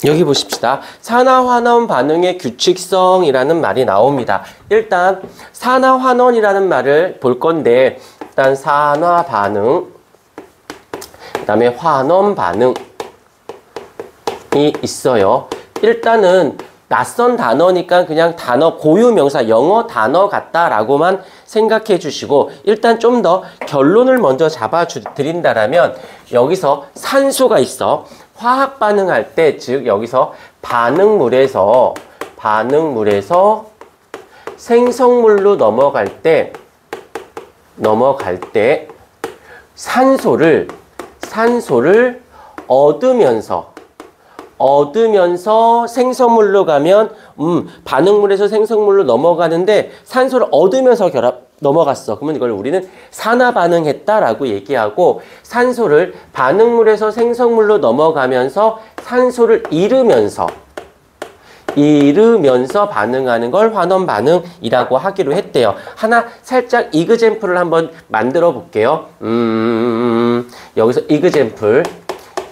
여기 보십시다. 산화환원 반응의 규칙성이라는 말이 나옵니다. 일단 산화환원이라는 말을 볼 건데 일단 산화반응, 그 다음에 환원반응이 있어요. 일단은 낯선 단어니까 그냥 단어 고유명사 영어 단어 같다라고만 생각해 주시고 일단 좀 더 결론을 먼저 잡아 드린다라면 여기서 산소가 있어. 화학 반응할 때 즉 여기서 반응물에서 생성물로 넘어갈 때 산소를 얻으면서 생성물로 가면 반응물에서 생성물로 넘어가는데 산소를 얻으면서 넘어갔어. 그러면 이걸 우리는 산화반응했다라고 얘기하고 산소를 반응물에서 생성물로 넘어가면서 산소를 잃으면서 반응하는 걸 환원반응이라고 하기로 했대요. 하나 살짝 이그젬플을 한번 만들어 볼게요. 여기서 이그젬플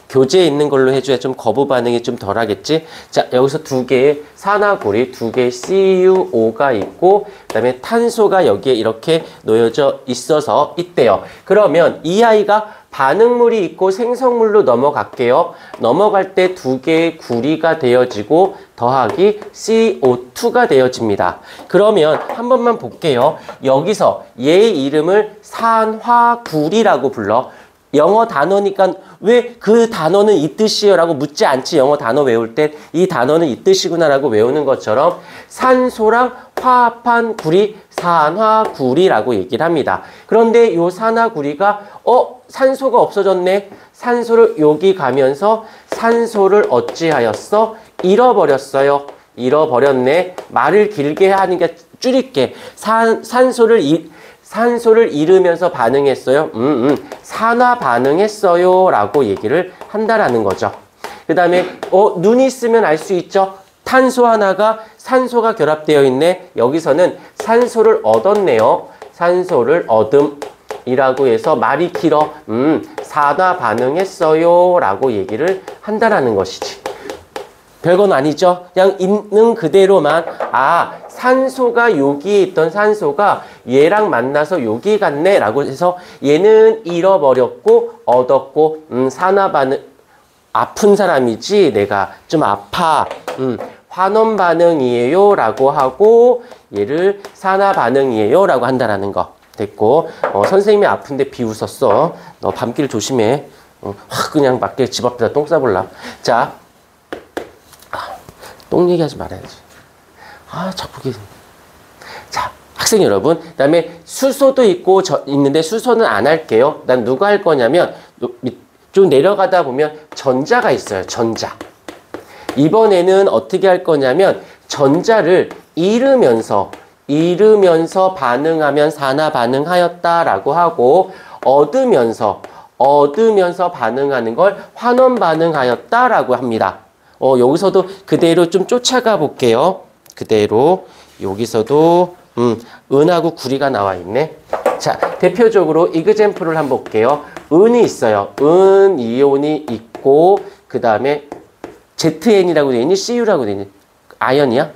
교재에 있는 걸로 해줘야 좀 거부 반응이 좀 덜 하겠지? 자, 여기서 두 개의 산화구리, 두 개의 CuO가 있고, 그 다음에 탄소가 여기에 이렇게 놓여져 있어서 있대요. 그러면 이 아이가 반응물이 있고 생성물로 넘어갈게요. 넘어갈 때 두 개의 구리가 되어지고 더하기 CO2가 되어집니다. 그러면 한 번만 볼게요. 여기서 얘의 이름을 산화구리라고 불러. 영어 단어니까 왜 그 단어는 이 뜻이에요 라고 묻지 않지. 영어 단어 외울 때 이 단어는 이 뜻이구나 라고 외우는 것처럼 산소랑 화합한 구리, 산화구리라고 얘기를 합니다. 그런데 요 산화구리가 산소가 없어졌네. 산소를 여기 가면서 산소를 어찌하였어? 잃어버렸어요. 잃어버렸네. 말을 길게 하니까 줄일게. 산소를 잃으면서 반응했어요. 산화 반응했어요 라고 얘기를 한다라는 거죠. 그 다음에 눈이 있으면 알 수 있죠. 탄소 하나가 산소가 결합되어 있네. 여기서는 산소를 얻었네요. 산소를 얻음이라고 해서 말이 길어. 산화 반응했어요 라고 얘기를 한다라는 것이지. 별건 아니죠. 그냥 있는 그대로만 산소가 여기에 있던 산소가 얘랑 만나서 여기 갔네 라고 해서 얘는 잃어버렸고 얻었고 산화반응 아픈 사람이지 내가 좀 아파 환원반응이에요 라고 하고 얘를 산화반응이에요 라고 한다라는 거 됐고 선생님이 아픈데 비웃었어. 너 밤길 조심해. 확 그냥 맞게 집 앞에다 똥 싸볼라. 자, 똥 얘기하지 말아야지. 자꾸. 자, 학생 여러분. 그 다음에 수소도 있고 있는데 수소는 안 할게요. 난 누가 할 거냐면 좀 내려가다 보면 전자가 있어요. 전자. 이번에는 어떻게 할 거냐면 전자를 잃으면서 반응하면 산화 반응하였다라고 하고 얻으면서 반응하는 걸 환원 반응하였다라고 합니다. 여기서도 그대로 좀 쫓아가 볼게요. 그대로 여기서도 은하고 구리가 나와 있네. 자, 대표적으로 이그젬플을 한번 볼게요. 은이 있어요. 은 이온이 있고 그 다음에 ZN이라고 되어 있니? CU라고 되어 있니? 아연이야?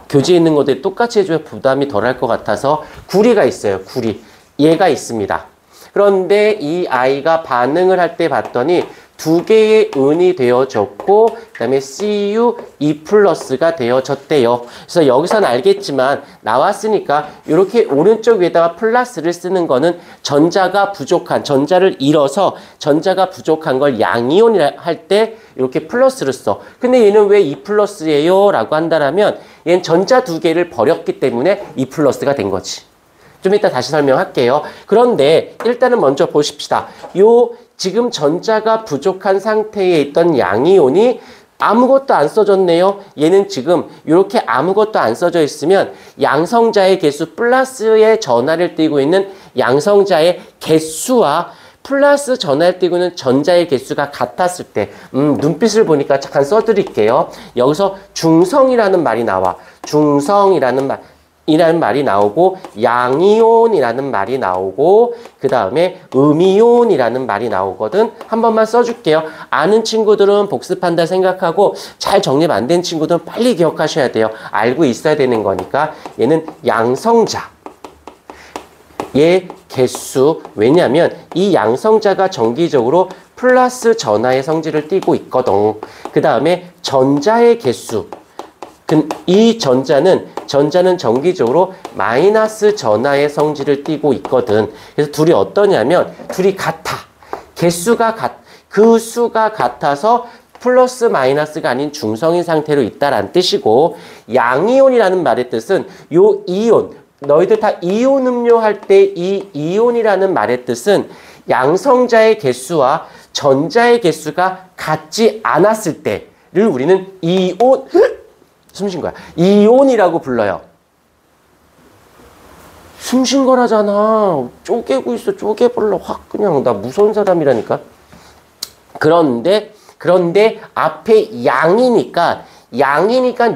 교재에 있는 것들 똑같이 해줘야 부담이 덜할 것 같아서 구리가 있어요. 구리. 얘가 있습니다. 그런데 이 아이가 반응을 할 때 봤더니 두 개의 은이 되어졌고 그 다음에 Cu2+가 되어졌대요. 그래서 여기서는 알겠지만 나왔으니까 이렇게 오른쪽 위에다가 플러스를 쓰는 거는 전자가 부족한, 전자를 잃어서 전자가 부족한 걸 양이온이라 할 때 이렇게 플러스를 써. 근데 얘는 왜 2+예요? 라고 한다면 얘는 전자 두 개를 버렸기 때문에 2+가 된 거지. 좀 이따 다시 설명할게요. 그런데 일단은 먼저 보십시다. 지금 전자가 부족한 상태에 있던 양이온이 아무것도 안 써졌네요. 얘는 지금 이렇게 아무것도 안 써져 있으면 양성자의 개수 플러스의 전하를 띠고 있는 양성자의 개수와 플러스 전하를 띠고 있는 전자의 개수가 같았을 때 눈빛을 보니까 잠깐 써드릴게요. 여기서 중성이라는 말이 나와. 중성이라는 말. 이라는 말이 나오고 양이온이라는 말이 나오고 그 다음에 음이온이라는 말이 나오거든. 한 번만 써줄게요. 아는 친구들은 복습한다 생각하고 잘 정립 안 된 친구들은 빨리 기억하셔야 돼요. 알고 있어야 되는 거니까. 얘는 양성자. 얘 개수. 왜냐하면 이 양성자가 정기적으로 플러스 전하의 성질을 띠고 있거든. 그 다음에 전자의 개수. 이 전자는 정기적으로 마이너스 전하의 성질을 띠고 있거든. 그래서 둘이 어떠냐면 둘이 같아. 그 수가 같아서 플러스 마이너스가 아닌 중성인 상태로 있다라는 뜻이고, 양이온이라는 말의 뜻은 요 이온, 너희들 다 이온 음료 할 때 이 이온이라는 말의 뜻은 양성자의 개수와 전자의 개수가 같지 않았을 때를 우리는 이온 숨 쉰 거야. 이온이라고 불러요. 숨 쉰 거라잖아. 쪼개고 있어. 쪼개불러. 확 그냥 나 무서운 사람이라니까. 그런데 앞에 양이니까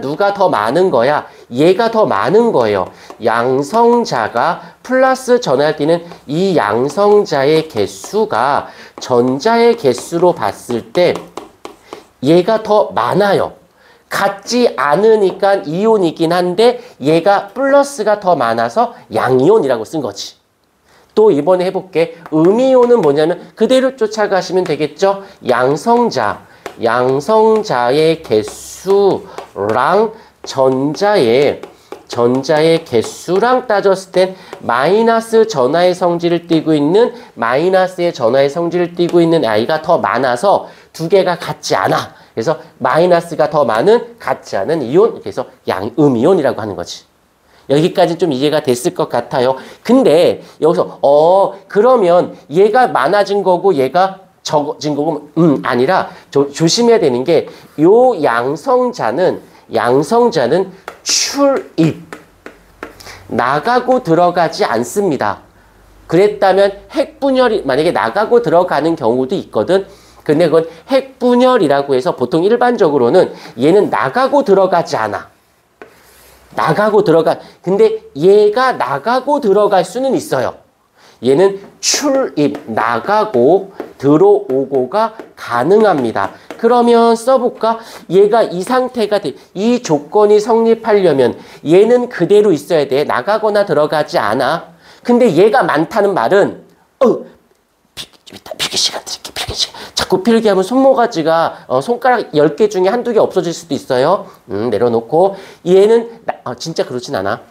누가 더 많은 거야? 얘가 더 많은 거예요. 양성자가 플러스 전할 때는 이 양성자의 개수가 전자의 개수로 봤을 때 얘가 더 많아요. 같지 않으니까 이온이긴 한데 얘가 플러스가 더 많아서 양이온이라고 쓴 거지. 또 이번에 해볼게. 음이온은 뭐냐면 그대로 쫓아가시면 되겠죠. 양성자의 개수랑 전자의 개수랑 따졌을 땐 마이너스 전하의 성질을 띠고 있는 아이가 더 많아서 두 개가 같지 않아. 그래서 마이너스가 더 많은 같지 않은 이온, 그래서 음이온이라고 하는 거지. 여기까지 좀 이해가 됐을 것 같아요. 근데 여기서 그러면 얘가 많아진 거고 얘가 적어진 거고 아니라 조심해야 되는 게 요 양성자는 출입 나가고 들어가지 않습니다. 그랬다면 핵분열이 만약에 나가고 들어가는 경우도 있거든. 근데 그건 핵분열이라고 해서 보통 일반적으로는 얘는 나가고 들어가지 않아. 근데 얘가 나가고 들어갈 수는 있어요. 얘는 출입, 나가고 들어오고가 가능합니다. 그러면 써볼까? 얘가 이 상태가 이 조건이 성립하려면 얘는 그대로 있어야 돼. 나가거나 들어가지 않아. 근데 얘가 많다는 말은 필기 시간 드릴게. 필기 시간. 자꾸 필기하면 손모가지가 손가락 10개 중에 한두 개 없어질 수도 있어요. 내려놓고 얘는 진짜 그렇진 않아.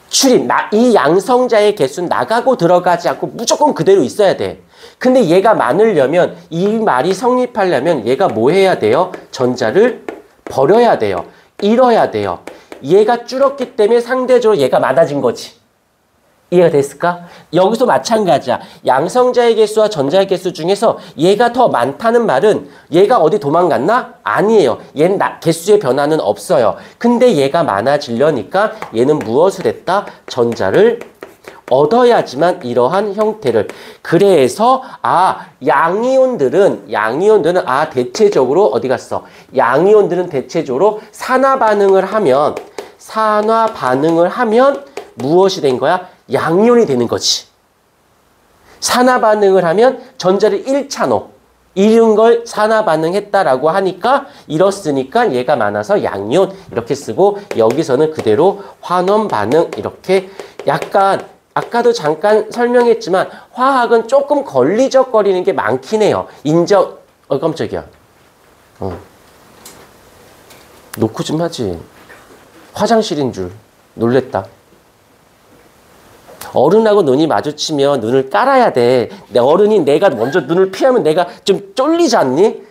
출입, 이 양성자의 개수는 나가고 들어가지 않고 무조건 그대로 있어야 돼. 근데 얘가 많으려면 이 말이 성립하려면 얘가 뭐 해야 돼요? 전자를 버려야 돼요. 잃어야 돼요. 얘가 줄었기 때문에 상대적으로 얘가 많아진 거지. 이해가 됐을까? 여기서 마찬가지야. 양성자의 개수와 전자의 개수 중에서 얘가 더 많다는 말은 얘가 어디 도망갔나? 아니에요. 얘는 개수의 변화는 없어요. 근데 얘가 많아지려니까 얘는 무엇을 했다? 전자를 얻어야지만 이러한 형태를. 그래서 양이온들은 대체적으로 어디 갔어? 양이온들은 대체적으로 산화 반응을 하면 무엇이 된 거야? 양이온이 되는 거지. 산화 반응을 하면 전자를 잃잖아. 잃은 걸 산화 반응했다라고 하니까 잃었으니까 얘가 많아서 양이온 이렇게 쓰고, 여기서는 그대로 환원 반응 이렇게. 약간 아까도 잠깐 설명했지만 화학은 조금 걸리적거리는 게 많긴 해요. 깜짝이야. 놓고 좀 하지. 화장실인 줄 놀랬다. 어른하고 눈이 마주치면 눈을 깔아야 돼. 어른이 내가 먼저 눈을 피하면 내가 좀 쫄리지 않니?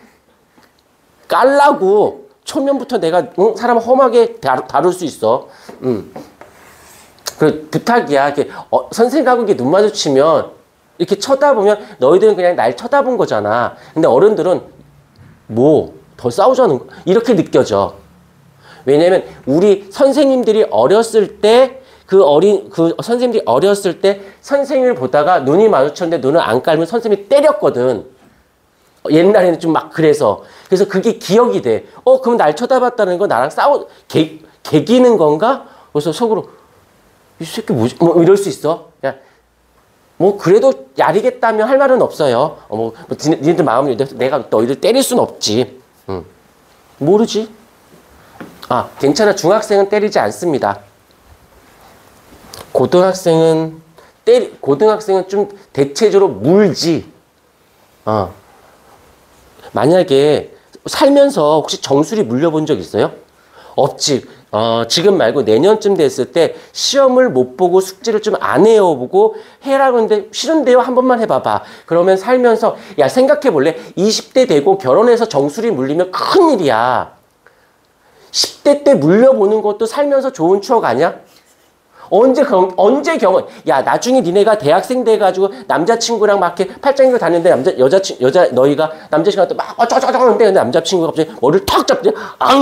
깔라고. 초면부터 내가 사람 험하게 다룰 수 있어. 그 부탁이야. 이렇게 선생님하고 이렇게 눈 마주치면 이렇게 쳐다보면 너희들은 그냥 날 쳐다본 거잖아. 근데 어른들은 더 싸우자는 거 이렇게 느껴져. 왜냐면 우리 선생님들이 어렸을 때 선생님들이 어렸을 때 선생님을 보다가 눈이 마주쳤는데 눈을 안 깔면 선생님이 때렸거든. 옛날에는 좀 막 그래서 그게 기억이 돼. 그럼 날 쳐다봤다는 거 나랑 개기는 건가? 그래서 속으로 이 새끼 뭐지? 뭐 이럴 수 있어. 야, 뭐 그래도 야리겠다면 할 말은 없어요. 뭐 니네들 마음을 내가 너희들 때릴 순 없지. 모르지. 아, 괜찮아. 중학생은 때리지 않습니다. 고등학생은 좀 대체적으로 물지. 만약에 살면서 혹시 정수리 물려본 적 있어요? 없지. 지금 말고 내년쯤 됐을 때 시험을 못 보고 숙제를 좀 안 해보고 해라고 하는데 싫은데요? 한 번만 해봐봐. 그러면 살면서 야 생각해 볼래? 20대 되고 결혼해서 정수리 물리면 큰일이야. 10대 때 물려보는 것도 살면서 좋은 추억 아니야? 언제 경험? 야, 나중에 니네가 대학생 돼가지고 남자친구랑 막 이렇게 팔짱 끼고 다니는데 너희가 남자친구한테 막 어쩌저쩌 하는데 남자친구가 갑자기 머리를 턱 잡지,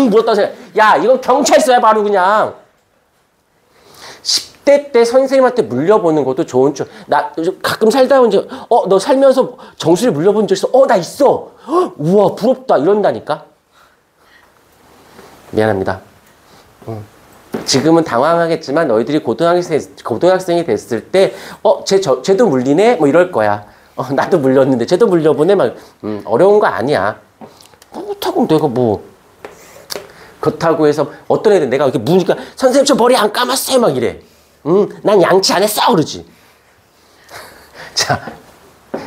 물었다 생각. 야, 이건 경찰서야, 바로 그냥. 10대 때 선생님한테 물려보는 것도 좋은 추억. 나 가끔 살다 보면 너 살면서 정수리 물려본 적 있어? 나 있어. 우와, 부럽다. 이런다니까. 미안합니다. 지금은 당황하겠지만 너희들이 고등학생이 됐을 때 쟤도 물리네? 뭐 이럴 거야. 나도 물렸는데 쟤도 물려보네? 막 어려운 거 아니야. 그렇다고 내가 뭐 그렇다고 해서 어떤 애들 내가 이렇게 무니까 선생님 저 머리 안 감았어요 막 이래. 난 양치 안 했어 그러지.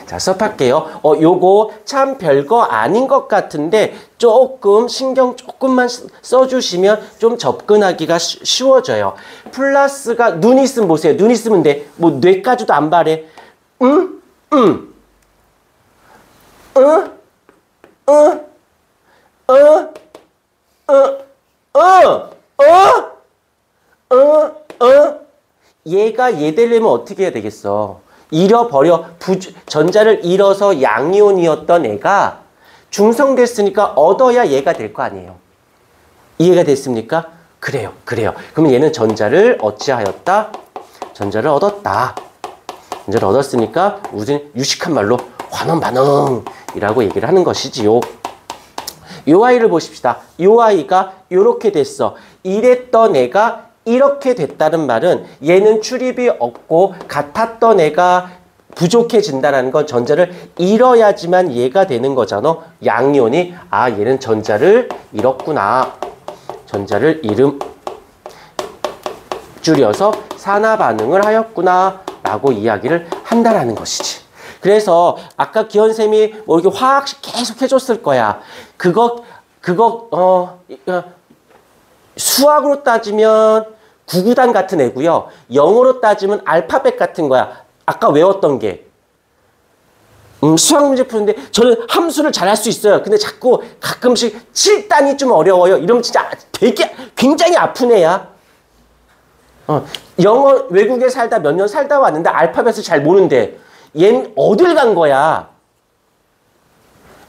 자, 수업할게요. 요거 참 별거 아닌 것 같은데 조금 신경 조금만 써주시면 좀 접근하기가 쉬워져요. 플러스가 눈 있으면 보세요. 눈 있으면 돼. 뭐 뇌까지도 안 바래. 얘가 얘 되려면 어떻게 해야 되겠어? 잃어버려. 전자를 잃어서 양이온이었던 애가 중성됐으니까 얻어야 얘가 될 거 아니에요. 이해가 됐습니까? 그래요. 그러면 얘는 전자를 어찌하였다? 전자를 얻었다. 전자를 얻었으니까 우선 유식한 말로 환원 반응이라고 얘기를 하는 것이지요. 요 아이를 보십시다. 요 아이가 요렇게 됐어. 이랬던 애가 이렇게 됐다는 말은 얘는 출입이 없고 같았던 애가 부족해진다는 건 전자를 잃어야지만 얘가 되는 거잖아. 양이온이 얘는 전자를 잃었구나. 전자를 잃음 줄여서 산화 반응을 하였구나 라고 이야기를 한다라는 것이지. 그래서 아까 기현쌤이 뭐 이렇게 화학식 계속 해줬을 거야. 그거 수학으로 따지면 구구단 같은 애고요. 영어로 따지면 알파벳 같은 거야. 아까 외웠던 게. 수학 문제 푸는데 저는 함수를 잘할 수 있어요. 근데 자꾸 가끔씩 7단이 좀 어려워요. 이러면 진짜 되게 굉장히 아픈 애야. 영어 외국에 살다 몇 년 살다 왔는데 알파벳을 잘 모르는데 얘는 어딜 간 거야.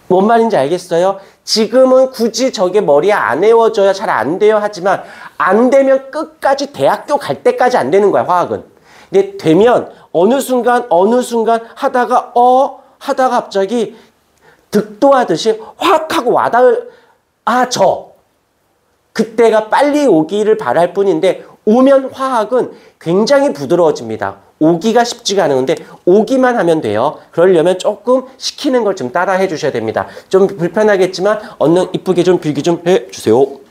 뭔 말인지 알겠어요? 지금은 굳이 저게 머리에 안 외워져야 잘 안 돼요 하지만 안 되면 끝까지 대학교 갈 때까지 안 되는 거야, 화학은. 근데 되면 어느 순간 하다가 갑자기 득도하듯이 확 하고 그때가 빨리 오기를 바랄 뿐인데 오면 화학은 굉장히 부드러워집니다. 오기가 쉽지가 않은데 오기만 하면 돼요. 그러려면 조금 시키는 걸 좀 따라 해주셔야 됩니다. 좀 불편하겠지만 얼른 이쁘게 좀 빌기 좀 해주세요.